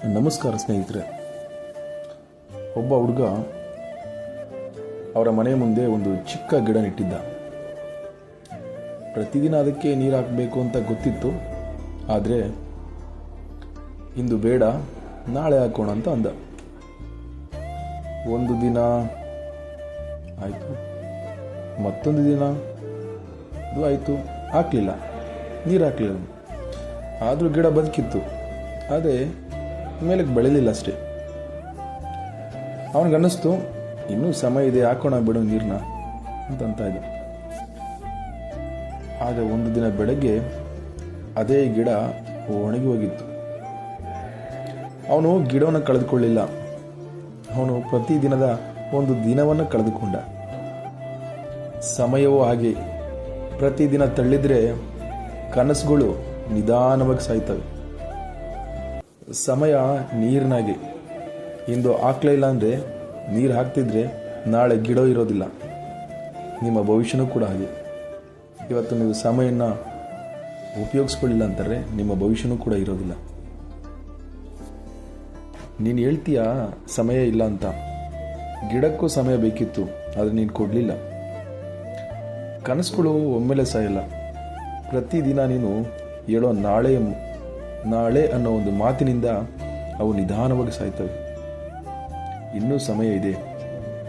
ನಮಸ್ಕಾರ ಸ್ನೇಹಿತರೆ. ಒಬ್ಬ ಹುಡುಗ ಅವರ ಮನೆ ಮುಂದೆ ಒಂದು ಚಿಕ್ಕ ಗಿಡ ನೆಟ್ಟಿದ್ದ. ಪ್ರತಿದಿನ ಅದಕ್ಕೆ ನೀರು ಹಾಕಬೇಕು ಅಂತ ಗೊತ್ತಿತ್ತು. ಆದರೆ ಇಂದು ಬೇಡ, ನಾಳೆ ಹಾಕೋಣ ಅಂತ ಅಂದ. ಒಂದು ದಿನ ಆಯಿತು, ಮತ್ತೊಂದು ದಿನ ಅದು ಆಯಿತು, ಹಾಕಲಿಲ್ಲ, ನೀರು ಹಾಕಲಿಲ್ಲ. ಆದರೂ ಗಿಡ ಬದುಕಿತ್ತು, ಆದರೆ ಮೇಲಕ್ಕೆ ಬೆಳೆಯಲಿಲ್ಲ ಅಷ್ಟೇ. ಅವನಿಗನ್ನಿಸ್ತು, ಇನ್ನೂ ಸಮಯ ಇದೆ, ಹಾಕೋಣ ಬಿಡು ನೀರನ್ನ ಅಂತ ಇದ್ದ. ಆಗ ಒಂದು ದಿನ ಬೆಳಗ್ಗೆ ಅದೇ ಗಿಡ ಒಣಗಿ ಹೋಗಿತ್ತು. ಅವನು ಗಿಡವನ್ನು ಕಳೆದುಕೊಳ್ಳಿಲ್ಲ, ಅವನು ಪ್ರತಿದಿನದ ಒಂದು ದಿನವನ್ನು ಕಳೆದುಕೊಂಡ. ಸಮಯವೂ ಹಾಗೆ, ಪ್ರತಿದಿನ ತಳ್ಳಿದ್ರೆ ಕನಸುಗಳು ನಿಧಾನವಾಗಿ ಸಾಯ್ತವೆ. ಸಮಯ ನೀರಿನಾಗೆ, ಇಂದು ಹಾಕ್ಲೇ ಇಲ್ಲ ಅಂದರೆ, ನೀರು ಹಾಕ್ತಿದ್ರೆ ನಾಳೆ ಗಿಡ ಇರೋದಿಲ್ಲ. ನಿಮ್ಮ ಭವಿಷ್ಯನೂ ಕೂಡ ಹಾಗೆ. ಇವತ್ತು ನೀವು ಸಮಯನ ಉಪಯೋಗಿಸ್ಕೊಳ್ಳಿಲ್ಲ ಅಂತಾರೆ, ನಿಮ್ಮ ಭವಿಷ್ಯನೂ ಕೂಡ ಇರೋದಿಲ್ಲ. ನೀನು ಹೇಳ್ತೀಯ ಸಮಯ ಇಲ್ಲ ಅಂತ, ಗಿಡಕ್ಕೂ ಸಮಯ ಬೇಕಿತ್ತು, ಆದರೆ ನೀನು ಕೊಡಲಿಲ್ಲ. ಕನಸುಗಳು ಒಮ್ಮೆಲೆ ಸಾಯಲ್ಲ. ಪ್ರತಿದಿನ ನೀನು ಹೇಳೋ ನಾಳೆ ಅನ್ನೋ ಒಂದು ಮಾತಿನಿಂದ ಅವು ನಿಧಾನವಾಗಿ ಸಾಯ್ತವೆ. ಇನ್ನೂ ಸಮಯ ಇದೆ,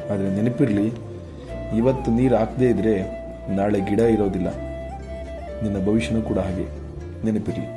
ಆದರೆ ನೆನಪಿರಲಿ, ಇವತ್ತು ನೀರು ಹಾಕದೇ ಇದ್ದರೆ ನಾಳೆ ಗಿಡ ಇರೋದಿಲ್ಲ. ನಿನ್ನ ಭವಿಷ್ಯನೂ ಕೂಡ ಹಾಗೆ, ನೆನಪಿರಲಿ.